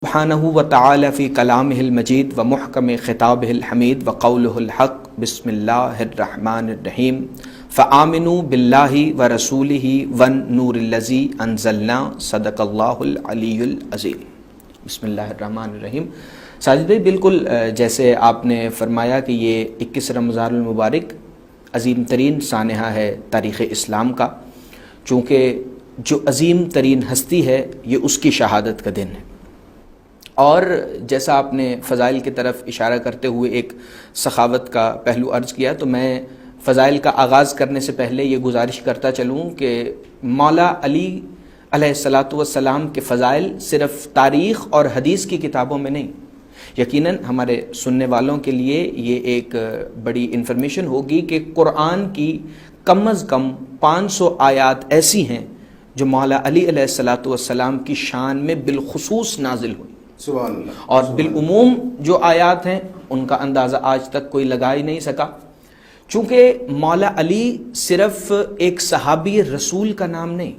سبحانہ وتعالی فی کلامہ المجید و محکم خطابہ الحمید و قولہ الحق بسم اللہ الرحمن الرحیم فآمنوا باللہ و رسولہ والنور الذی انزلنا صدق اللہ العلی العظیم۔ بسم اللہ الرحمن الرحیم۔ ساجد بھائی، بالکل جیسے آپ نے فرمایا کہ یہ 21 رمضان المبارک عظیم ترین سانحہ ہے تاریخ اسلام کا، چونکہ جو عظیم ترین ہستی ہے یہ اس کی شہادت کا دن ہے، اور جیسا آپ نے فضائل کی طرف اشارہ کرتے ہوئے ایک سخاوت کا پہلو عرض کیا، تو میں فضائل کا آغاز کرنے سے پہلے یہ گزارش کرتا چلوں کہ مولا علی علیہ الصلاۃ والسلام کے فضائل صرف تاریخ اور حدیث کی کتابوں میں نہیں، یقیناً ہمارے سننے والوں کے لیے یہ ایک بڑی انفارمیشن ہوگی کہ قرآن کی کم از کم 500 آیات ایسی ہیں جو مولا علی علیہ الصلاۃ والسلام کی شان میں بالخصوص نازل ہوئی، سبحان اللہ، اور بالعموم جو آیات ہیں ان کا اندازہ آج تک کوئی لگا ہی نہیں سکا، چونکہ مولا علی صرف ایک صحابی رسول کا نام نہیں،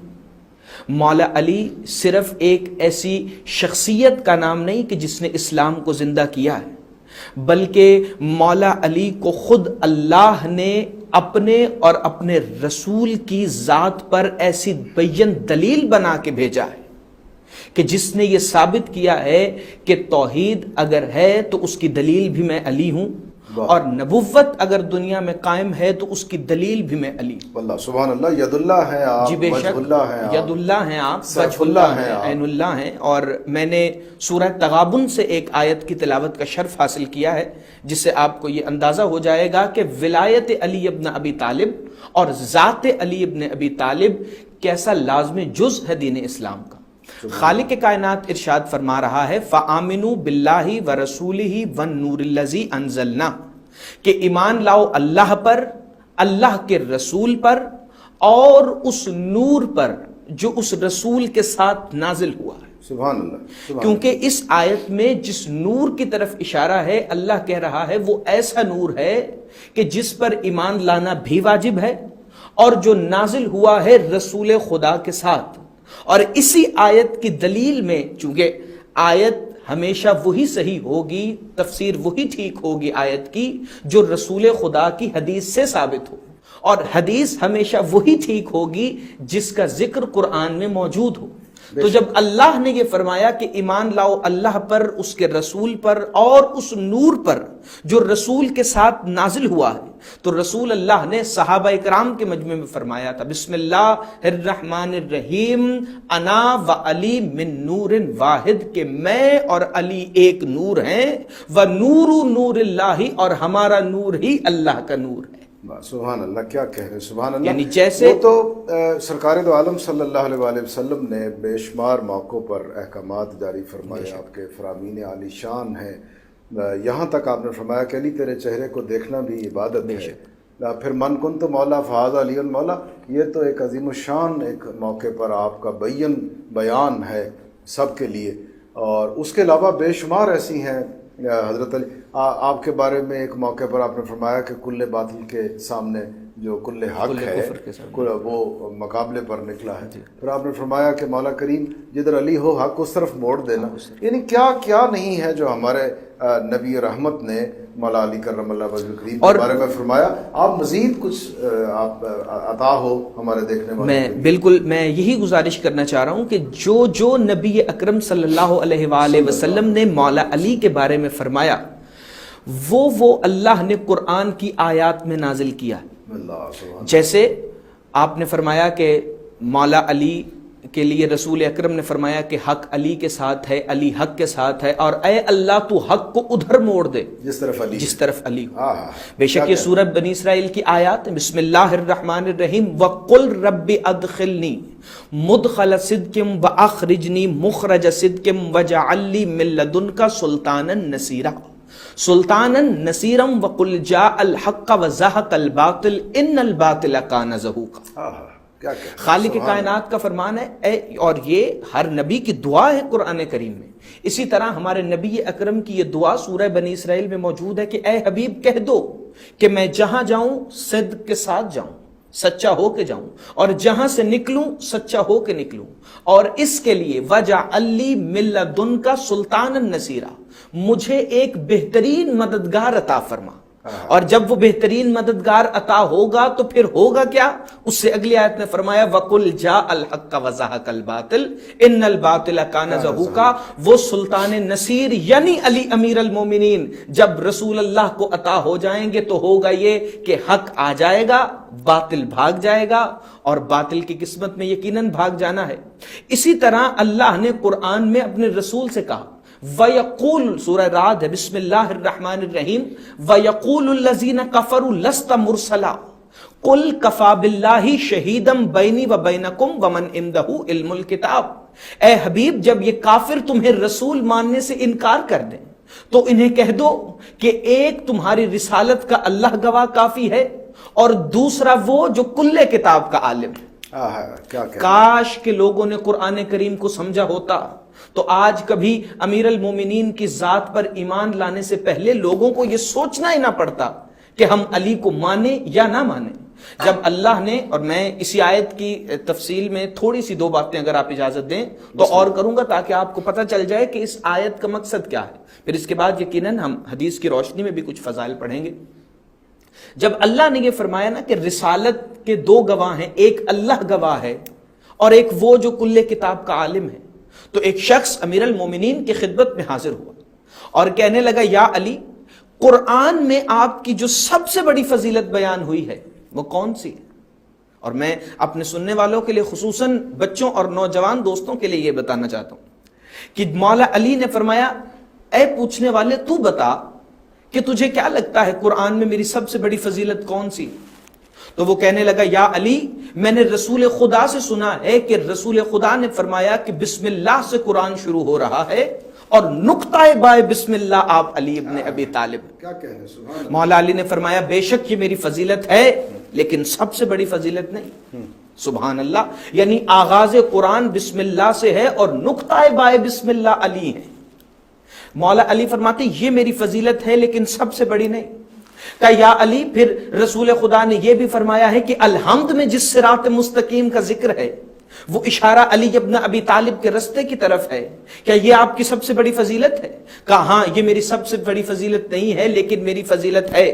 مولا علی صرف ایک ایسی شخصیت کا نام نہیں کہ جس نے اسلام کو زندہ کیا ہے، بلکہ مولا علی کو خود اللہ نے اپنے اور اپنے رسول کی ذات پر ایسی بین دلیل بنا کے بھیجا ہے کہ جس نے یہ ثابت کیا ہے کہ توحید اگر ہے تو اس کی دلیل بھی میں علی ہوں، اور نبوت اگر دنیا میں قائم ہے تو اس کی دلیل بھی میں علی ہوں۔ واللہ سبحان اللہ، ید اللہ ہے آپ، جی بے شک، ید اللہ ہیں آپ، وجہ اللہ ہیں، عین اللہ ہیں۔ اور میں نے سورہ تغابن سے ایک آیت کی تلاوت کا شرف حاصل کیا ہے جس سے آپ کو یہ اندازہ ہو جائے گا کہ ولایت علی ابن ابی طالب اور ذات علی ابن ابی طالب کیسا لازم جز ہے دین اسلام کا۔ خالق کائنات ارشاد فرما رہا ہے فآمنوا باللہ ورسولہ والنور الذی انزلنا، کہ ایمان لاؤ اللہ پر، اللہ کے رسول پر، اور اس نور پر جو اس رسول کے ساتھ نازل ہوا ہے۔ سبحان اللہ، کیونکہ اس آیت میں جس نور کی طرف اشارہ ہے، اللہ کہہ رہا ہے وہ ایسا نور ہے کہ جس پر ایمان لانا بھی واجب ہے، اور جو نازل ہوا ہے رسول خدا کے ساتھ۔ اور اسی آیت کی دلیل میں، چونکہ آیت ہمیشہ وہی صحیح ہوگی، تفسیر وہی ٹھیک ہوگی آیت کی جو رسول خدا کی حدیث سے ثابت ہو، اور حدیث ہمیشہ وہی ٹھیک ہوگی جس کا ذکر قرآن میں موجود ہو۔ تو جب اللہ نے یہ فرمایا کہ ایمان لاؤ اللہ پر، اس کے رسول پر، اور اس نور پر جو رسول کے ساتھ نازل ہوا ہے، تو رسول اللہ نے صحابہ اکرام کے مجمع میں فرمایا تھا بسم اللہ الرحمن الرحیم انا و علی من نور واحد، کہ میں اور علی ایک نور ہیں، و نور نور اللہ، اور ہمارا نور ہی اللہ کا نور ہے۔ سبحان اللہ، کیا کہہ رہے، سبحان اللہ۔ یعنی جیسے وہ تو سرکار دو عالم صلی اللہ علیہ وآلہ وسلم نے بے شمار موقعوں پر احکامات جاری فرمائے، آپ کے فرامین عالی شان ہیں، یہاں تک آپ نے فرمایا کہ علی تیرے چہرے کو دیکھنا بھی عبادت ہے۔ پھر من کن تو مولا فہذا علی المولا، یہ تو ایک عظیم الشان ایک موقع پر آپ کا بیان ہے سب کے لیے۔ اور اس کے علاوہ بے شمار ایسی ہیں حضرت علی، آپ کے بارے میں ایک موقع پر آپ نے فرمایا کہ کل باطل کے سامنے جو کل حق ہے وہ مقابلے پر نکلا ہے۔ پھر آپ نے فرمایا کہ مولا کریم جدھر علی ہو حق اس طرف موڑ دینا۔ یعنی کیا کیا نہیں ہے جو ہمارے نبی رحمت نے مولا علی کرم اللہ وجہ کریم کے بارے میں فرمایا۔ آپ مزید کچھ آپ عطا ہو ہمارے دیکھنے والے۔ بالکل میں یہی گزارش کرنا چاہ رہا ہوں کہ جو نبی اکرم صلی اللہ علیہ وآلہ وسلم نے مولا علی کے بارے میں فرمایا وہ اللہ نے قرآن کی آیات میں نازل کیا۔ جیسے آپ نے فرمایا کہ مولا علی کے لیے رسول اکرم نے فرمایا کہ حق علی کے ساتھ ہے، علی حق کے ساتھ ہے، اور اے اللہ تو حق کو ادھر موڑ دے جس طرف علی ہو۔ بے شک یہ سورہ بنی اسرائیل کی آیات ہیں۔ بسم اللہ الرحمن الرحیم وَقُلْ رَبِّ أَدْخِلْنِي مُدْخَلَ صِدْقٍ وَأَخْرِجْنِي مُخْرَجَ صِدْقٍ وَاجْعَل لِّي مِن لَّدُنكَ سُلْطَانًا نَصِيرًا سلطانًا نصیرًا وَقُلْ جَاءَ الْحَقُّ وَزَهَقَ الْبَاطِلُ إِنَّ الْبَاطِلَ كَانَ زَهُوقًا۔ خالق کائنات کا فرمان ہے، اور یہ ہر نبی کی دعا ہے قرآن کریم میں۔ اسی طرح ہمارے نبی اکرم کی یہ دعا سورہ بنی اسرائیل میں موجود ہے کہ اے حبیب کہہ دو کہ میں جہاں جاؤں صدق کے ساتھ جاؤں، سچا ہو کے جاؤں، اور جہاں سے نکلوں سچا ہو کے نکلوں، اور اس کے لیے وَجَعَلْ لِي مِن لَّدُنْكَ سُلْطَانًا نَصِيرًا، مجھے ایک بہترین مددگار عطا فرما۔ اور جب وہ بہترین مددگار عطا ہوگا تو پھر ہوگا کیا؟ اس سے اگلی آیت میں فرمایا وَقُلْ جَاءَ الْحَقُّ وَزَهَقَ الْبَاطِلُ إِنَّ الْبَاطِلَ كَانَ زَهُوقًا۔ وہ سلطان نصیر یعنی علی امیر المومنین جب رسول اللہ کو عطا ہو جائیں گے تو ہوگا یہ کہ حق آ جائے گا، باطل بھاگ جائے گا، اور باطل کی قسمت میں یقیناً بھاگ جانا ہے۔ اسی طرح اللہ نے قرآن میں اپنے رسول سے کہا، وَيَقُولُ، سورہ رعد ہے، بسم اللہ الرحمن الرحیم، وَيَقُولُ الَّذِينَ كَفَرُوا لَسْتَ مُرْسَلًا قُلْ كَفَى بِاللَّهِ شَهِيدًا بَيْنِي وَبَيْنَكُمْ وَمَنْ عِندَهُ عِلْمُ الْكِتَابِ۔ اے حبیب، جب یہ کافر تمہیں رسول ماننے سے انکار کر دیں تو انہیں کہہ دو کہ ایک تمہاری رسالت کا اللہ گواہ کافی ہے، اور دوسرا وہ جو کل کتاب کا عالم ہے۔ کاش کہ لوگوں نے قرآن کریم کو سمجھا ہوتا تو آج کبھی امیر المومنین کی ذات پر ایمان لانے سے پہلے لوگوں کو یہ سوچنا ہی نہ پڑتا کہ ہم علی کو مانیں یا نہ مانیں۔ جب اللہ نے، اور میں اسی آیت کی تفصیل میں تھوڑی سی دو باتیں اگر آپ اجازت دیں تو اور کروں گا تاکہ آپ کو پتہ چل جائے کہ اس آیت کا مقصد کیا ہے، پھر اس کے بعد یقیناً ہم حدیث کی روشنی میں بھی کچھ فضائل پڑھیں گے۔ جب اللہ نے یہ فرمایا نا کہ رسالت کے دو گواہ ہیں، ایک اللہ گواہ ہے اور ایک وہ جو کل کتاب کا عالم ہے، تو ایک شخص امیر المومنین کی خدمت میں حاضر ہوا اور کہنے لگا، یا علی، قرآن میں آپ کی جو سب سے بڑی فضیلت بیان ہوئی ہے وہ کون سی ہے؟ اور میں اپنے سننے والوں کے لیے، خصوصاً بچوں اور نوجوان دوستوں کے لیے یہ بتانا چاہتا ہوں کہ مولا علی نے فرمایا، اے پوچھنے والے، تو بتا کہ تجھے کیا لگتا ہے قرآن میں میری سب سے بڑی فضیلت کون سی؟ تو وہ کہنے لگا، یا علی، میں نے رسول خدا سے سنا ہے کہ رسول خدا نے فرمایا کہ بسم اللہ سے قرآن شروع ہو رہا ہے، اور نقطہ بائے بسم اللہ آپ علی ابن ابی طالب۔ کیا کہنے، سبحان اللہ۔ مولا علی نے فرمایا، بے شک یہ میری فضیلت ہے لیکن سب سے بڑی فضیلت نہیں۔ سبحان اللہ، یعنی آغاز قرآن بسم اللہ سے ہے اور نقطہ بائے بسم اللہ علی ہے۔ مولا علی فرماتے یہ میری فضیلت ہے لیکن سب سے بڑی نہیں۔ کہا، یا علی، پھر رسول خدا نے یہ بھی فرمایا ہے کہ الحمد میں جس صراط مستقیم کا ذکر ہے وہ اشارہ علی ابن ابی طالب کے رستے کی طرف ہے، کیا یہ آپ کی سب سے بڑی فضیلت ہے؟ کہا، ہاں، یہ میری سب سے بڑی فضیلت نہیں ہے لیکن میری فضیلت ہے۔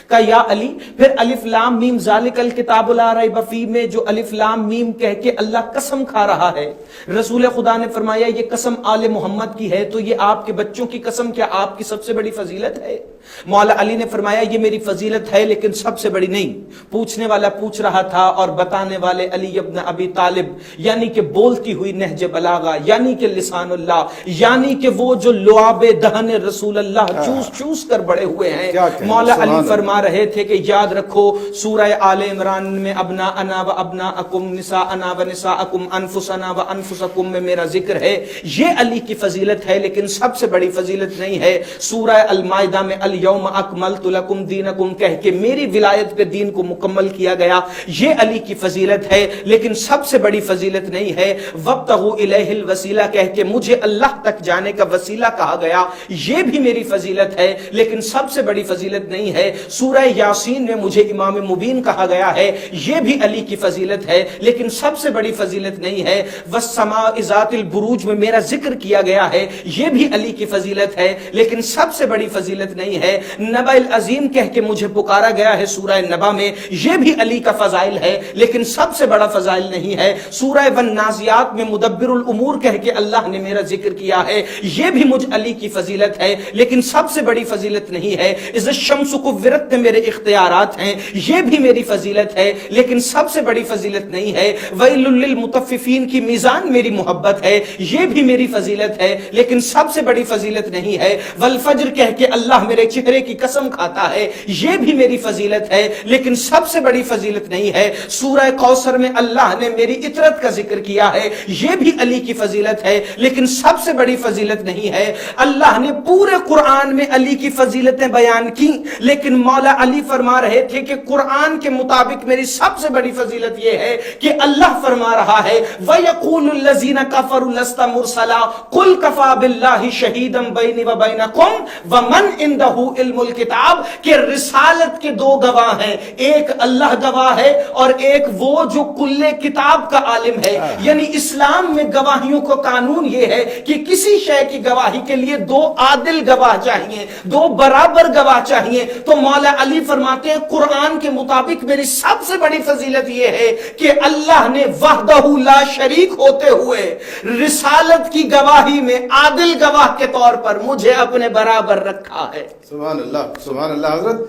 کہا، یا علی، پھر الف لام میم ذالک الکتاب لا ریب فیہ میں جو الف لام میم کہہ کے اللہ قسم کھا رہا ہے، رسول خدا نے فرمایا یہ قسم آل محمد کی ہے، تو یہ آپ کے بچوں کی قسم کیا آپ کی سب سے بڑی فضیلت ہے؟ مولا علی نے فرمایا یہ میری فضیلت ہے لیکن سب سے بڑی نہیں۔ پوچھنے والا پوچھ رہا تھا اور بتانے والے علی ابن ابی طالب، یعنی کہ بولتی ہوئی نہج بلاغہ، یعنی کہ لسان اللہ، یعنی کہ وہ جو لعاب دہن رسول اللہ چوس چوس کر بڑے ہوئے ہیں۔ مولا علی فرما رہے تھے کہ یاد رکھو، سورہ آل عمران میں ابناءنا و ابناءکم نساءنا و نساءکم انفسنا و انفسکم میں میرا ذکر ہے، یہ علی کی فضیلت ہے لیکن سب سے بڑی فضیلت نہیں ہے۔ سورہ المائدہ میں الیوم اکملت لکم دینکم کہہ کے میری ولایت پہ دین کو مکمل کیا گیا، یہ علی کی فضیلت ہے لیکن سب سے بڑی فضیلت نہیں ہے۔ وابتغوا الیہ الوسیلہ کہہ کے مجھے اللہ تک جانے کا وسیلہ کہا گیا، یہ بھی میری فضیلت ہے لیکن سب سے بڑی فضیلت نہیں ہے۔ سورہ یاسین میں مجھے امام مبین کہا گیا ہے، یہ بھی علی کی فضیلت ہے لیکن سب سے بڑی فضیلت نہیں ہے۔ والسماء ذات البروج میں میرا ذکر کیا گیا ہے، یہ بھی علی کی فضیلت ہے لیکن سب سے بڑی فضیلت نہیں ہے۔ نبأ العظیم کہہ کے مجھے پکارا گیا ہے سورہ نبا میں، یہ بھی علی کا فضائل ہے لیکن سب سے بڑا فضائل نہیں ہے۔ سورہ والنازعات میں مدبر الامور کہہ کے اللہ نے میرا ذکر کیا ہے، یہ بھی مجھ علی کی فضیلت ہے لیکن سب سے بڑی فضیلت نہیں ہے۔ اذا الشمس کورت میں میرے اختیارات ہیں، یہ بھی میری فضیلت ہے لیکن سب سے بڑی فضیلت نہیں ہے۔ ویل للمطففین کی میزان میری محبت ہے، یہ بھی میری فضیلت ہے لیکن سب سے بڑی فضیلت نہیں ہے۔ والفجر کہہ کے اللہ میرے چہرے کی قسم کھاتا ہے، یہ بھی میری فضیلت ہے لیکن سب سے بڑی فضیلت نہیں ہے۔ سورہ کوثر میں اللہ نے میری عطرت رسالت کا ذکر کیا ہے، یہ بھی علی کی فضیلت ہے، لیکن سب سے بڑی فضیلت نہیں ہے۔ اللہ نے پورے قرآن میں علی کی فضیلتیں بیان کی، لیکن مولا علی فرما رہے تھے کہ قرآن کے مطابق میری سب سے بڑی فضیلت یہ ہے کہ اللہ فرما رہا ہے وَيَقُولُ الَّذِينَ كَفَرُوا لَسْتَ مُرْسَلًا قُلْ كَفَى بِاللَّهِ شَهِيدًا بَيْنِي وَبَيْنَكُمْ وَمَنْ عِندَهُ عِلْمُ الْكِتَابِ، کہ رسالت کے دو گواہ ہیں، ایک اللہ گواہ ہے اور ایک وہ جو کل کتاب کا عالم ہے۔ یعنی اسلام میں گواہیوں کو قانون یہ ہے کہ کسی شے کی گواہی کے لیے دو عادل گواہ چاہیے، دو برابر گواہ چاہیے۔ تو مولا علی فرماتے ہیں قرآن کے مطابق میری سب سے بڑی فضیلت یہ ہے کہ اللہ نے وحدہ لا شریک ہوتے ہوئے رسالت کی گواہی میں عادل گواہ کے طور پر مجھے اپنے برابر رکھا ہے۔ سبحان اللہ، سبحان اللہ۔ حضرت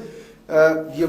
یہ